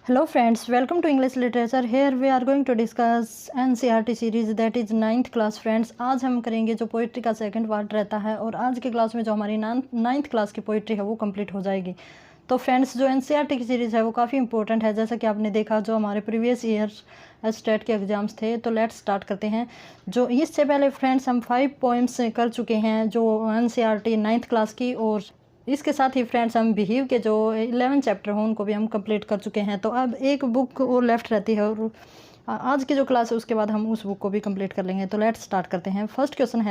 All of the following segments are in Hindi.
Hello friends, welcome to English Literature. Here we are going to discuss NCERT series that is 9th class friends. आज हम करेंगे जो पोइट्री का सेकंड पार्ट रहता है और आज के क्लास में जो हमारी 9th क्लास की पोइट्री है वो कंप्लीट हो जाएगी। तो फ्रेंड्स जो NCERT की सीरीज़ है वो काफ़ी इंपॉर्टेंट है, जैसा कि आपने देखा जो हमारे प्रीवियस ईयर स्टेट के एग्ज़ाम्स थे। तो लेट्स स्टार्ट करते हैं। जो इससे पहले फ्रेंड्स हम 5 पोएम्स कर चुके हैं जो NCERT 9th क्लास की, और इसके साथ ही फ्रेंड्स हम बिहेव के जो 11 चैप्टर हैं उनको भी हम कंप्लीट कर चुके हैं। तो अब एक बुक और लेफ़्ट रहती है और आज की जो क्लास है उसके बाद हम उस बुक को भी कंप्लीट कर लेंगे। तो लेट्स स्टार्ट करते हैं। फर्स्ट क्वेश्चन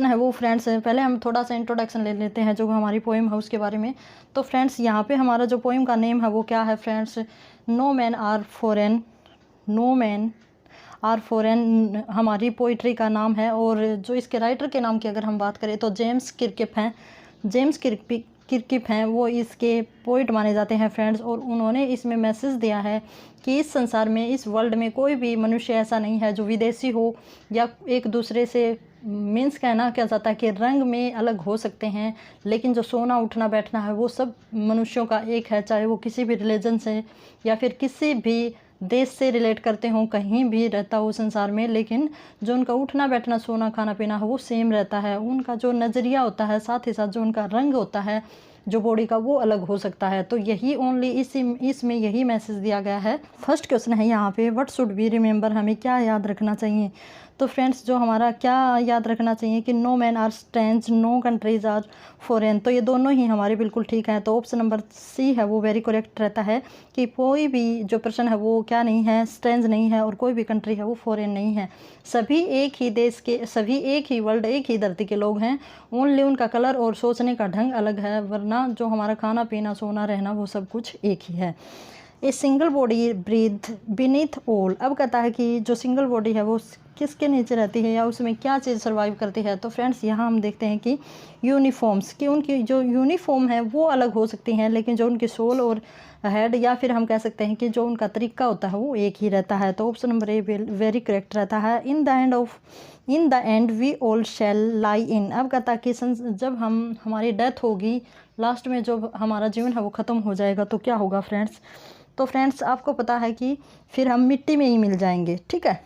है वो फ्रेंड्स, पहले हम थोड़ा सा इंट्रोडक्शन ले लेते हैं जो हमारी पोएम है उसके बारे में। तो फ्रेंड्स यहाँ पे हमारा जो पोएम का नेम है वो क्या है friends, no man are foreign. No man are foreign हमारी पोइट्री का नाम है। और जो इसके राइटर के नाम की अगर हम बात करें तो जेम्स किर्किप हैं। जेम्स किर्किप हैं, वो इसके पोइट माने जाते हैं फ्रेंड्स। और उन्होंने इसमें मैसेज दिया है कि इस संसार में, इस वर्ल्ड में कोई भी मनुष्य ऐसा नहीं है जो विदेशी हो या एक दूसरे से मीन्स कहना क्या जाता है कि रंग में अलग हो सकते हैं, लेकिन जो सोना उठना बैठना है वो सब मनुष्यों का एक है, चाहे वो किसी भी रिलीजन से या फिर किसी भी देश से रिलेट करते हों, कहीं भी रहता हो संसार में, लेकिन जो उनका उठना बैठना सोना खाना पीना है वो सेम रहता है। उनका जो नज़रिया होता है, साथ ही साथ जो उनका रंग होता है जो बॉडी का, वो अलग हो सकता है। तो यही ओनली इसमें यही मैसेज दिया गया है। फर्स्ट क्वेश्चन है यहाँ पे, व्हाट शुड वी रिमेंबर, हमें क्या याद रखना चाहिए। तो फ्रेंड्स जो हमारा क्या याद रखना चाहिए कि no man are strange, no countries are foreign. तो ये दोनों ही हमारे बिल्कुल ठीक है। तो ऑप्शन नंबर सी है वो वेरी करेक्ट रहता है कि कोई भी जो पर्सन है वो क्या नहीं है, स्ट्रेंज नहीं है, और कोई भी कंट्री है वो फॉरेन नहीं है। सभी एक ही देश के, सभी एक ही वर्ल्ड, एक ही धरती के लोग हैं। ओनली उनका कलर और सोचने का ढंग अलग है, वरना जो हमारा खाना पीना सोना रहना वो सब कुछ एक ही है। A single body breathe beneath all. अब कहता है कि जो सिंगल बॉडी है वो किसके नीचे रहती है या उसमें क्या चीज़ सर्वाइव करती है। तो फ्रेंड्स यहाँ हम देखते हैं कि यूनिफॉर्म्स, कि उनकी जो यूनिफॉर्म है वो अलग हो सकती हैं, लेकिन जो उनकी सोल और हेड, या फिर हम कह सकते हैं कि जो उनका तरीका होता है वो एक ही रहता है। तो option number A very correct रहता है। In the end we all shall lie in. अब कहता है कि जब हमारी डेथ होगी, लास्ट में जो हमारा जीवन है वो ख़त्म हो जाएगा, तो क्या होगा फ्रेंड्स। तो फ्रेंड्स आपको पता है कि फिर हम मिट्टी में ही मिल जाएंगे, ठीक है।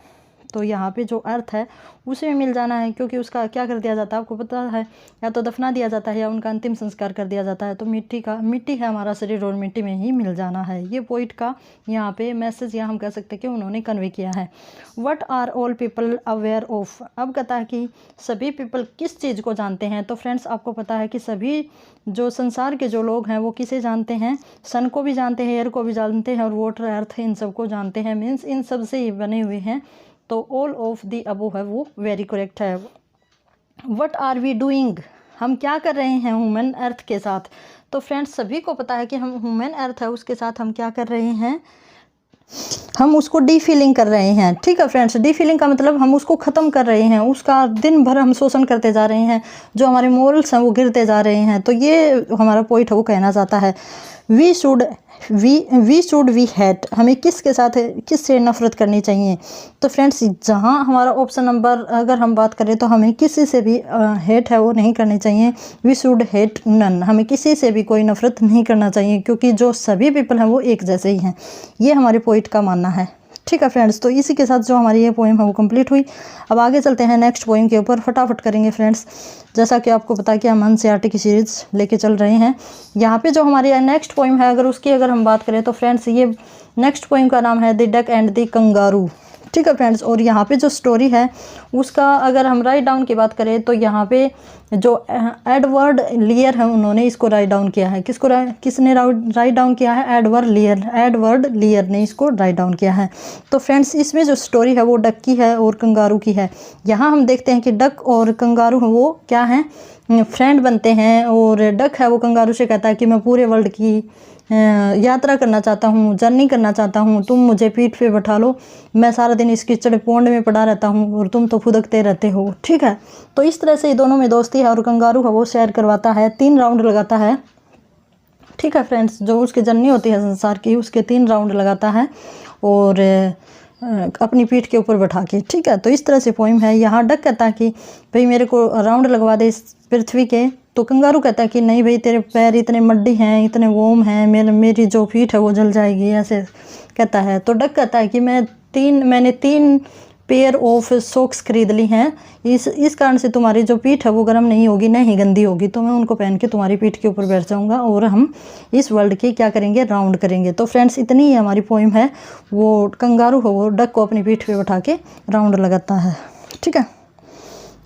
तो यहाँ पे जो अर्थ है उसी में मिल जाना है, क्योंकि उसका क्या कर दिया जाता है आपको पता है, या तो दफना दिया जाता है या उनका अंतिम संस्कार कर दिया जाता है। तो मिट्टी है हमारा शरीर और मिट्टी में ही मिल जाना है। ये पोइट का यहाँ पे मैसेज, या हम कह सकते हैं कि उन्होंने कन्वे किया है। What are all people aware of. अब कहता है कि सभी पीपल किस चीज़ को जानते हैं। तो फ्रेंड्स आपको पता है कि सभी जो संसार के जो लोग हैं वो किसे जानते हैं, सन को भी जानते हैं, एयर को भी जानते हैं, और वाटर अर्थ इन सब को जानते हैं, मीन्स इन सब से ही बने हुए हैं। तो ऑल ऑफ दी अबव है वो वेरी करेक्ट है। व्हाट आर वी डूइंग, हम क्या कर रहे हैं ह्यूमन अर्थ के साथ। तो फ्रेंड्स सभी को पता है कि हम ह्यूमन अर्थ है उसके साथ हम क्या कर रहे हैं, हम उसको डीफिलिंग कर रहे हैं, ठीक है फ्रेंड्स। डीफिलिंग का मतलब हम उसको ख़त्म कर रहे हैं, उसका दिन भर हम शोषण करते जा रहे हैं, जो हमारे मोरल्स हैं वो गिरते जा रहे हैं। तो ये हमारा पॉइंट है वो कहना चाहता है। वी शुड वी हेट, हमें किसके साथ, किससे नफ़रत करनी चाहिए। तो फ्रेंड्स जहाँ हमारा ऑप्शन नंबर अगर हम बात करें तो हमें किसी से भी हेट है वो नहीं करनी चाहिए। वी शुड हेट नन, हमें किसी से भी कोई नफ़रत नहीं करना चाहिए, क्योंकि जो सभी पीपल हैं वो एक जैसे ही हैं। ये हमारे पोइट का मानना है, ठीक है फ्रेंड्स। तो इसी के साथ जो हमारी ये पोएम है वो कंप्लीट हुई। अब आगे चलते हैं नेक्स्ट पोएम के ऊपर, फटाफट करेंगे फ्रेंड्स। जैसा कि आपको पता है कि हम NCERT की सीरीज़ लेके चल रहे हैं। यहाँ पे जो हमारी नेक्स्ट पोएम है अगर हम बात करें तो फ्रेंड्स ये नेक्स्ट पोएम का नाम है the duck and the kangaroo, ठीक है फ्रेंड्स। और यहाँ पे जो स्टोरी है उसका अगर हम राइट डाउन की बात करें तो यहाँ पे जो एडवर्ड लियर है उन्होंने इसको राइट डाउन किया है। किसने राइट डाउन किया है, एडवर्ड लियर ने इसको राइट डाउन किया है। तो फ्रेंड्स इसमें जो स्टोरी है वो डक की है और कंगारू की है। यहाँ हम देखते हैं कि डक और कंगारू वो क्या हैं, फ्रेंड बनते हैं। और डक है वो कंगारू से कहता है कि मैं पूरे वर्ल्ड की यात्रा करना चाहता हूँ, जर्नी करना चाहता हूँ, तुम मुझे पीठ पे बैठा लो, मैं सारा दिन इस कीचड़ पोंड में पड़ा रहता हूँ और तुम तो फुदकते रहते हो, ठीक है। तो इस तरह से दोनों में दोस्ती है और कंगारू है वो शेयर करवाता है, 3 राउंड लगाता है, ठीक है फ्रेंड्स। जो उसकी जर्नी होती है संसार की उसके 3 राउंड लगाता है और अपनी पीठ के ऊपर बैठा के, ठीक है। तो इस तरह से पोइम है। यहाँ डक कहता है कि भाई मेरे को राउंड लगवा दे इस पृथ्वी के तो कंगारू कहता है कि नहीं भाई, तेरे पैर इतने मड्डी हैं, इतने वोम हैं, मेरी जो पीठ है वो जल जाएगी, ऐसे कहता है। तो डक कहता है कि मैंने 3 पेयर ऑफ सॉक्स खरीद ली हैं, इस कारण से तुम्हारी जो पीठ है वो गर्म नहीं होगी, न ही गंदी होगी, तो मैं उनको पहन के तुम्हारी पीठ के ऊपर बैठ जाऊंगा और हम इस वर्ल्ड की क्या करेंगे, राउंड करेंगे। तो फ्रेंड्स इतनी ही हमारी पोइम है। वो कंगारू हो वो डक को अपनी पीठ पे बैठा के राउंड लगाता है। ठीक है,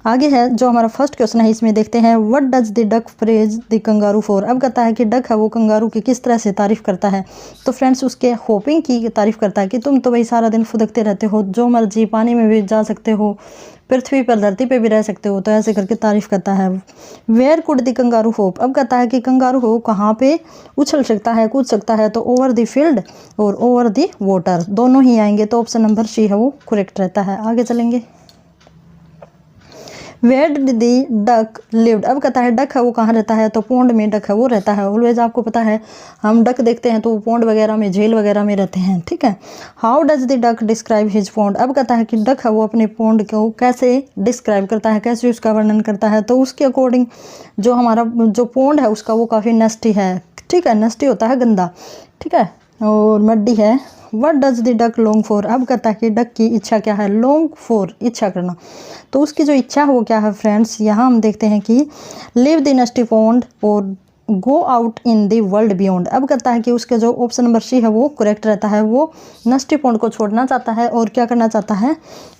आगे है जो हमारा फर्स्ट क्वेश्चन है, इसमें देखते हैं what does the duck praise the kangaroo for. अब कहता है कि डक है वो कंगारू की किस तरह से तारीफ़ करता है। तो फ्रेंड्स उसके होपिंग की तारीफ़ करता है कि तुम तो भाई सारा दिन फुदकते रहते हो, जो मर्जी पानी में भी जा सकते हो, पृथ्वी पर धरती पे भी रह सकते हो, तो ऐसे करके तारीफ़ करता है। Where could the kangaroo hop. अब कहता है कि कंगारू हो कहाँ पे उछल सकता है, कूद सकता है। तो ओवर द फील्ड और ओवर द वाटर दोनों ही आएंगे, तो ऑप्शन नंबर सी है वो करेक्ट रहता है। आगे चलेंगे। Where did the duck lived. अब कहता है डक है वो कहाँ रहता है। तो पोंड में डक है वो रहता है। ऑलवेज आपको पता है हम डक देखते हैं तो वो पोंड वगैरह में, झील वगैरह में रहते हैं। ठीक है, how does the duck describe his pond. अब कहता है कि डक है वो अपने पोंड को कैसे डिस्क्राइब करता है, कैसे उसका वर्णन करता है। तो उसके अकॉर्डिंग जो हमारा जो पोंड है उसका वो काफ़ी नस्टी है। ठीक है, नस्टी होता है गंदा। ठीक है, और मड्डी है। What does the duck long for. अब कहता है कि डक की इच्छा क्या है, लॉन्ग फॉर इच्छा करना। तो उसकी जो इच्छा है वो क्या है फ्रेंड्स, यहाँ हम देखते हैं कि लिव द नस्टी पॉन्ड और go out in the world beyond. अब कहता है कि उसके जो ऑप्शन नंबर सी है वो करेक्ट रहता है। वो नस्टी पॉन्ड को छोड़ना चाहता है और क्या करना चाहता है,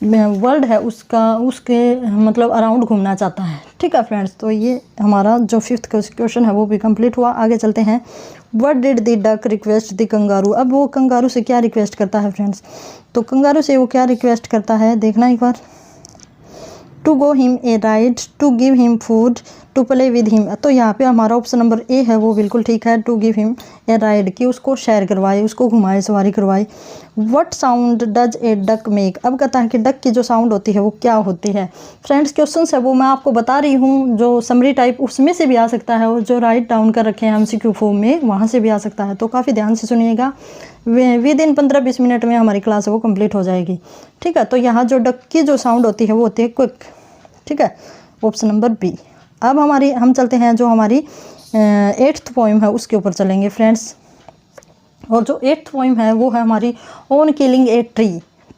वर्ल्ड है उसके मतलब अराउंड घूमना चाहता है। ठीक है फ्रेंड्स, तो ये हमारा जो 5th क्वेश्चन है वो भी कंप्लीट हुआ। आगे चलते हैं। What did the duck request the kangaroo. अब वो कंगारू से क्या रिक्वेस्ट करता है फ्रेंड्स। तो कंगारू से वो क्या रिक्वेस्ट करता है देखना एक बार। To go him a ride, to give him food, to play with him. तो यहाँ पे हमारा ऑप्शन नंबर ए है वो बिल्कुल ठीक है। To give him a ride कि उसको शेयर करवाए, उसको घुमाए, सवारी करवाए। What sound does a duck make. अब कहता है कि डक की जो साउंड होती है वो क्या होती है। फ्रेंड्स क्वेश्चन है वो मैं आपको बता रही हूँ, जो समरी टाइप उसमें से भी आ सकता है और जो राइट डाउन कर रखे हैं MCQ फॉर्म में वहाँ से भी आ सकता है। तो काफ़ी ध्यान से सुनिएगा, विद इन 15-20 मिनट में हमारी क्लास है वो कंप्लीट हो जाएगी। ठीक है, तो यहाँ जो डक की जो साउंड होती है वो होती है क्विक। ठीक है, ऑप्शन नंबर बी। अब हम चलते हैं जो हमारी 8th पोइम है उसके ऊपर चलेंगे फ्रेंड्स। और जो 8th पोइम है वो है हमारी ऑन किलिंग ए ट्री।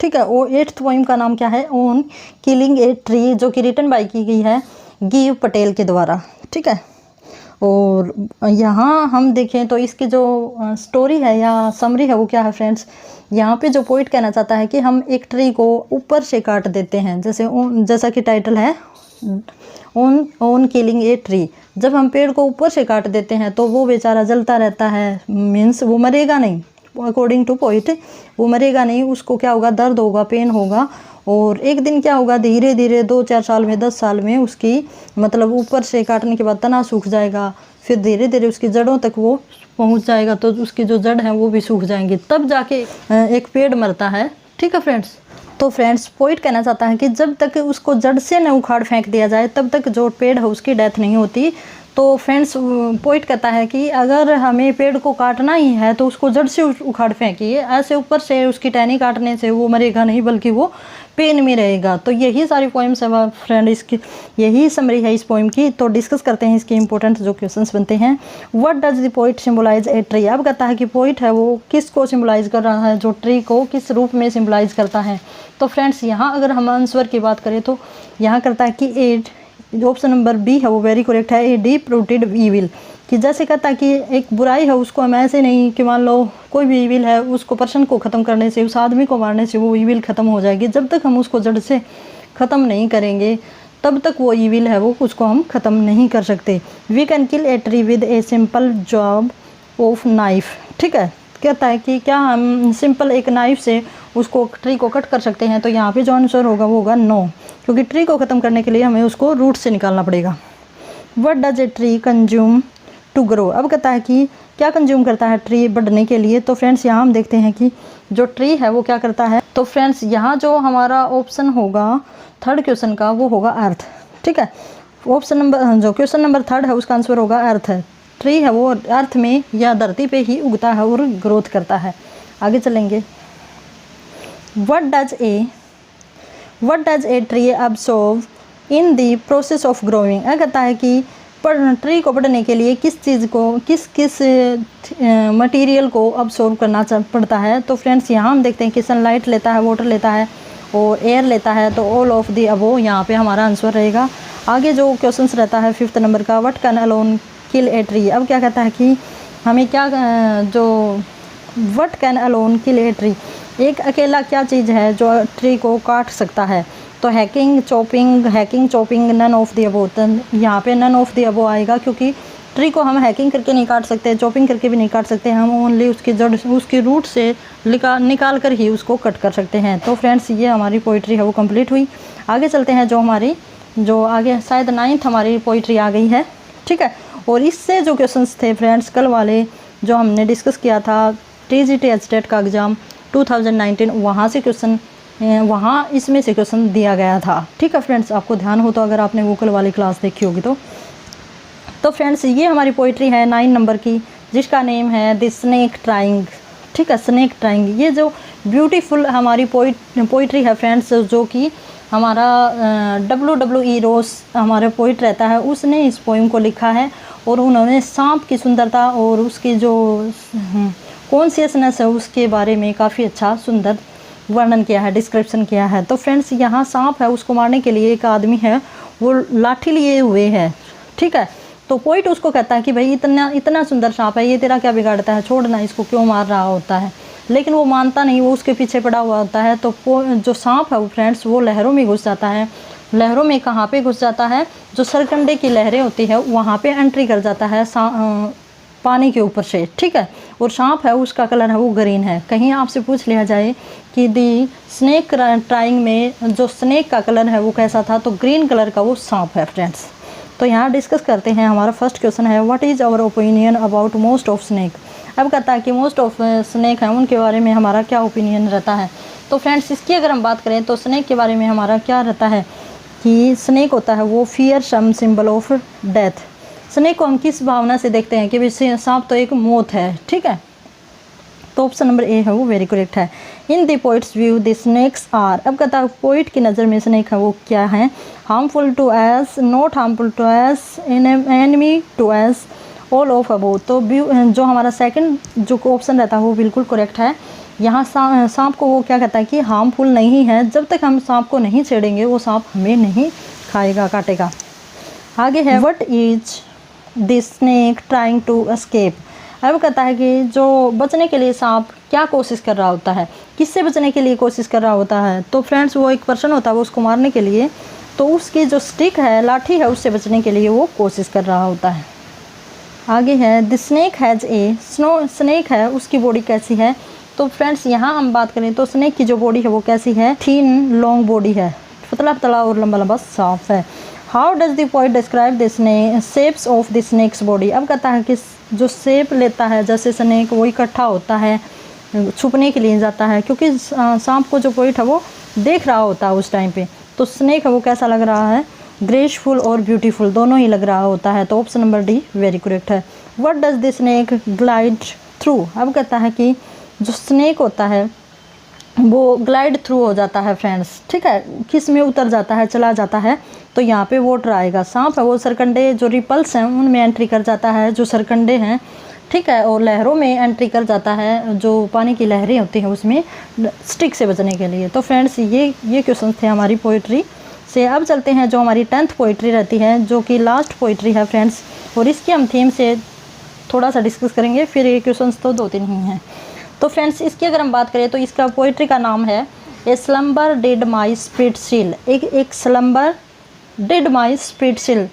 ठीक है, वो 8th पोइम का नाम क्या है, ऑन किलिंग ए ट्री, जो कि रिटन बाय की गई है गिव पटेल के द्वारा। ठीक है, और यहाँ हम देखें तो इसकी जो स्टोरी है या समरी है वो क्या है फ्रेंड्स। यहाँ पे जो पोइट कहना चाहता है कि हम एक ट्री को ऊपर से काट देते हैं, जैसा कि टाइटल है ऑन किलिंग ए ट्री। जब हम पेड़ को ऊपर से काट देते हैं तो वो बेचारा जलता रहता है, मीन्स वो मरेगा नहीं। अकॉर्डिंग टू पोइट वो मरेगा नहीं, उसको क्या होगा, दर्द होगा, पेन होगा। और एक दिन क्या होगा, धीरे धीरे 2-4 साल में, 10 साल में उसकी मतलब ऊपर से काटने के बाद तना सूख जाएगा, फिर धीरे धीरे उसकी जड़ों तक वो पहुंच जाएगा, तो उसकी जो जड़ है वो भी सूख जाएंगी, तब जाके एक पेड़ मरता है। ठीक है फ्रेंड्स, तो फ्रेंड्स पोइट कहना चाहता है कि जब तक उसको जड़ से न उखाड़ फेंक दिया जाए तब तक जो पेड़ है उसकी डेथ नहीं होती। तो फ्रेंड्स पोइट कहता है कि अगर हमें पेड़ को काटना ही है तो उसको जड़ से उखाड़ फेंकिए, ऐसे ऊपर से उसकी टहनी काटने से वो मरेगा नहीं बल्कि वो पेन में रहेगा। तो यही सारी पोइम्स है फ्रेंड, इसकी यही समरी है इस पोइम की। तो डिस्कस करते हैं इसके इंपॉर्टेंट जो क्वेश्चंस बनते हैं। What does the poet symbolise a tree. अब कहता है कि पोइट है वो किसको सिंबलाइज कर रहा है, जो ट्री को किस रूप में सिंबलाइज करता है। तो फ्रेंड्स यहाँ अगर हम आंसर की बात करें तो यहाँ करता है कि ऑप्शन नंबर बी है वो वेरी करेक्ट है, ए डीप रूटेड ईविल। कि जैसे कहता है कि एक बुराई है उसको हम ऐसे नहीं कि मान लो कोई भी ईविल है उसको पर्सन को ख़त्म करने से, उस आदमी को मारने से वो ईविल ख़त्म हो जाएगी। जब तक हम उसको जड़ से ख़त्म नहीं करेंगे तब तक वो ईविल है वो उसको हम ख़त्म नहीं कर सकते। We can kill a tree with a simple job of knife. ठीक है, कहता है कि क्या हम सिंपल एक नाइफ से उसको ट्री को कट कर सकते हैं। तो यहाँ पे जो आंसर होगा वो होगा नो, क्योंकि ट्री को ख़त्म करने के लिए हमें उसको रूट से निकालना पड़ेगा। What does a tree consume to grow. अब कहता है कि क्या कंज्यूम करता है ट्री बढ़ने के लिए। तो फ्रेंड्स यहाँ हम देखते हैं कि जो ट्री है वो क्या करता है। तो फ्रेंड्स यहाँ जो हमारा ऑप्शन होगा 3rd क्वेश्चन का वो होगा अर्थ। ठीक है, ऑप्शन नंबर जो क्वेश्चन नंबर 3rd है उसका आंसर होगा अर्थ है। ट्री है वो अर्थ में या धरती पे ही उगता है और ग्रोथ करता है। आगे चलेंगे। What does a tree absorb in the process of growing. कहता है कि ट्री को बढ़ने के लिए किस चीज़ को किस किस मटेरियल को अब्सॉर्ब करना पड़ता है। तो फ्रेंड्स यहाँ हम देखते हैं कि सनलाइट लेता है, वाटर लेता है और एयर लेता है, तो ऑल ऑफ दी अबो यहाँ पे हमारा आंसर रहेगा। आगे जो क्वेश्चंस रहता है 5th नंबर का, what can alone kill a tree. अब क्या कहता है कि हमें क्या जो what can alone kill a tree, एक अकेला क्या चीज़ है जो ट्री को काट सकता है। तो hacking chopping none of the above. यहाँ पे नन ऑफ दी अबो आएगा क्योंकि ट्री को हम हैकिंग करके नहीं काट सकते, चॉपिंग करके भी नहीं काट सकते, हम ओनली उसकी जड़ उसकी रूट से निकाल कर ही उसको कट कर सकते हैं। तो फ्रेंड्स ये हमारी पोइट्री है वो कंप्लीट हुई। आगे चलते हैं, जो आगे शायद 9th हमारी पोइट्री आ गई है, ठीक है। और इससे जो क्वेश्चंस थे फ्रेंड्स कल वाले जो हमने डिस्कस किया था TGT एचटेट का एग्ज़ाम 2019, वहाँ से क्वेश्चन वहाँ इसमें से क्वेश्चन दिया गया था, ठीक है फ्रेंड्स। आपको ध्यान हो तो, अगर आपने वो कल वाली क्लास देखी होगी तो फ्रेंड्स ये हमारी पोइट्री है 9 नंबर की, जिसका नेम है द स्नेक ट्राइंग, ठीक है, स्नेक ट्राइंग। ये जो ब्यूटीफुल हमारी पोइट्री है फ्रेंड्स, जो कि हमारा WWE रोस हमारा पोइट रहता है, उसने इस पोइम को लिखा है और उन्होंने सांप की सुंदरता और उसकी जो कॉन्शियसनेस है उसके बारे में काफ़ी अच्छा सुंदर वर्णन किया है, डिस्क्रिप्शन किया है। तो फ्रेंड्स यहाँ सांप है, उसको मारने के लिए एक आदमी है वो लाठी लिए हुए है, ठीक है। तो पोइट उसको कहता है कि भाई इतना सुंदर सांप है, ये तेरा क्या बिगाड़ता है, छोड़ना, इसको क्यों मार रहा होता है। लेकिन वो मानता नहीं, वो उसके पीछे पड़ा हुआ होता है। तो जो सांप है वो फ्रेंड्स वो लहरों में घुस जाता है। लहरों में कहाँ पे घुस जाता है, जो सरकंडे की लहरें होती है वहाँ पे एंट्री कर जाता है पानी के ऊपर से, ठीक है। और सांप है उसका कलर है वो ग्रीन है। कहीं आपसे पूछ लिया जाए कि दी स्नेक ट्राइंग में जो स्नेक का कलर है वो कैसा था, तो ग्रीन कलर का वो सांप है फ्रेंड्स। तो यहाँ डिस्कस करते हैं, हमारा फर्स्ट क्वेश्चन है what is our opinion about most of snake. अब कहता है कि मोस्ट ऑफ स्नेक हैं उनके बारे में हमारा क्या ओपिनियन रहता है। तो फ्रेंड्स इसकी अगर हम बात करें तो स्नेक के बारे में हमारा क्या रहता है कि स्नेक होता है वो fearsome symbol of death. Snake को हम किस भावना से देखते हैं कि भाई सांप तो एक मौत है, ठीक है। तो ऑप्शन नंबर ए है वो वेरी करेक्ट है। In the poet's view the snakes are, अब कहता है पोइट की नज़र में स्नेक है वो क्या है, harmful to us, not harmful to us, enemy to us, all of above. तो जो हमारा सेकंड जो ऑप्शन रहता है वो बिल्कुल करेक्ट है। यहाँ सांप को वो क्या कहता है कि हार्मफुल नहीं है, जब तक हम सांप को नहीं छेड़ेंगे वो सांप हमें नहीं खाएगा, काटेगा। आगे है what is the snake trying to escape. अब कहता है कि जो बचने के लिए सांप क्या कोशिश कर रहा होता है, किससे बचने के लिए कोशिश कर रहा होता है। तो फ्रेंड्स वो एक पर्सन होता है वो उसको मारने के लिए, तो उसकी जो स्टिक है, लाठी है, उससे बचने के लिए वो कोशिश कर रहा होता है। आगे है the snake has a, snake है उसकी बॉडी कैसी है। तो फ्रेंड्स यहाँ हम बात करें तो स्नेक की जो बॉडी है वो कैसी है, थिन लॉन्ग बॉडी है, पतला पतला और लंबा लंबा साफ है। How does the poet describe the shapes of the snake's body. अब कहता है कि जो शेप लेता है जैसे स्नेक वो इकट्ठा होता है, छुपने के लिए जाता है, क्योंकि सांप को जो पोइट है वो देख रहा होता है उस टाइम पे। तो स्नेक है वो कैसा लग रहा है, ग्रेसफुल और ब्यूटीफुल दोनों ही लग रहा होता है। तो option number D very correct है। What does the snake glide through. अब कहता है कि जो स्नेक होता है वो ग्लाइड थ्रू हो जाता है फ्रेंड्स, ठीक है, किस में उतर जाता है, चला जाता है। तो यहाँ पे वाटर आएगा। सांप है वो सरकंडे जो रिपल्स हैं उनमें एंट्री कर जाता है, जो सरकंडे हैं, ठीक है, और लहरों में एंट्री कर जाता है, जो पानी की लहरें होती हैं उसमें स्टिक से बचने के लिए। तो फ्रेंड्स ये क्वेश्चन थे हमारी पोइट्री से। अब चलते हैं जो हमारी 10th पोइट्री रहती है, जो कि लास्ट पोइट्री है फ्रेंड्स, और इसकी हम थीम से थोड़ा सा डिस्कस करेंगे, फिर ये क्वेश्चन तो 2-3 ही हैं। तो फ्रेंड्स इसकी अगर हम बात करें तो इसका पोइट्री का नाम है a slumber did my spirit seal. एक slumber did my spirit seal,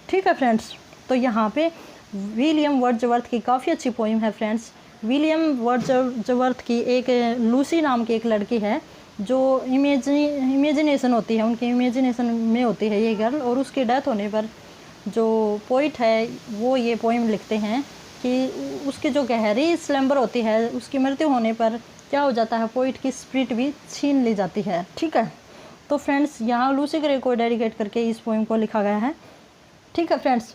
ठीक है फ्रेंड्स। तो यहाँ पे विलियम वर्ड्सवर्थ की काफ़ी अच्छी पोइम है फ्रेंड्स। विलियम वर्ड्सवर्थ की एक लूसी नाम की एक लड़की है जो इमेजिनेशन होती है, उनकी इमेजिनेशन में होती है ये गर्ल, और उसकी डेथ होने पर जो पोइट है वो ये पोइम लिखते हैं कि उसकी जो गहरी स्लम्बर होती है उसकी मृत्यु होने पर क्या हो जाता है, पोइट की स्पिरिट भी छीन ली जाती है, ठीक है। तो फ्रेंड्स यहाँ लूसी ग्रे को डेडिकेट करके इस पोइम को लिखा गया है, ठीक है फ्रेंड्स।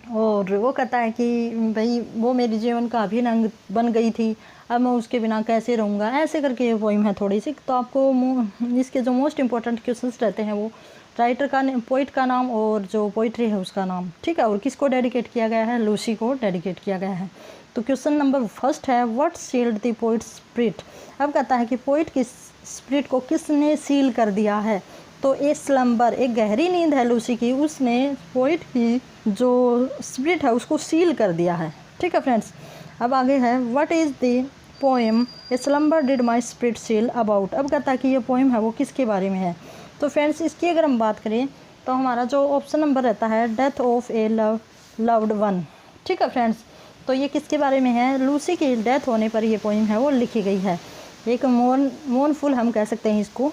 और वो कहता है कि भाई वो मेरे जीवन का अभिन्न बन गई थी, अब मैं उसके बिना कैसे रहूँगा, ऐसे करके ये पोइम है थोड़ी सी। तो आपको इसके जो मोस्ट इम्पोर्टेंट क्वेश्चंस रहते हैं वो राइटर का पोइट का नाम और जो पोइट्री है उसका नाम, ठीक है। और किसको डेडिकेट किया गया है, लूसी को डेडिकेट किया गया है। तो क्वेश्चन नंबर फर्स्ट है what sealed the poet spirit. अब कहता है कि पोइट की स्पिरिट को किसने सील कर दिया है। तो ए स्लम्बर, एक गहरी नींद है लूसी की, उसने पोइट की जो स्पिरिट है उसको सील कर दिया है, ठीक है फ्रेंड्स। अब आगे है what is the poem a slumber did my spirit seal about. अब कहता है कि ये पोएम है वो किसके बारे में है। तो फ्रेंड्स इसकी अगर हम बात करें तो हमारा जो ऑप्शन नंबर रहता है death of A loved one, ठीक है फ्रेंड्स। तो ये किसके बारे में है, लूसी की डेथ होने पर ये पोएम है वो लिखी गई है। एक मोurnful हम कह सकते हैं इसको।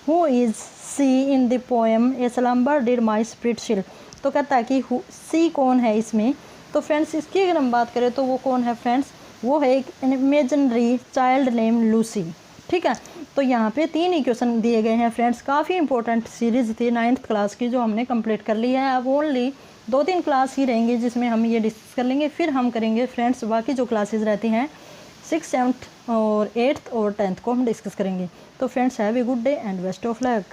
Who is she in the poem a slumber did my spirit seal. तो कहता है कि सी कौन है इसमें। तो फ्रेंड्स इसकी अगर हम बात करें तो वो कौन है फ्रेंड्स, वो है एक इमेजिनरी चाइल्ड नेम लूसी, ठीक है। तो यहाँ पे 3 ही क्वेश्चन दिए गए हैं फ्रेंड्स। काफ़ी इंपॉर्टेंट सीरीज़ थी 9th क्लास की जो हमने कंप्लीट कर ली है। अब ओनली 2-3 क्लास ही रहेंगी जिसमें हम ये डिस्कस कर लेंगे, फिर हम करेंगे फ्रेंड्स बाकी जो क्लासेस रहती हैं 6th, 7th और 8th और 10th को हम डिस्कस करेंगे। तो friends have a good day and best of luck.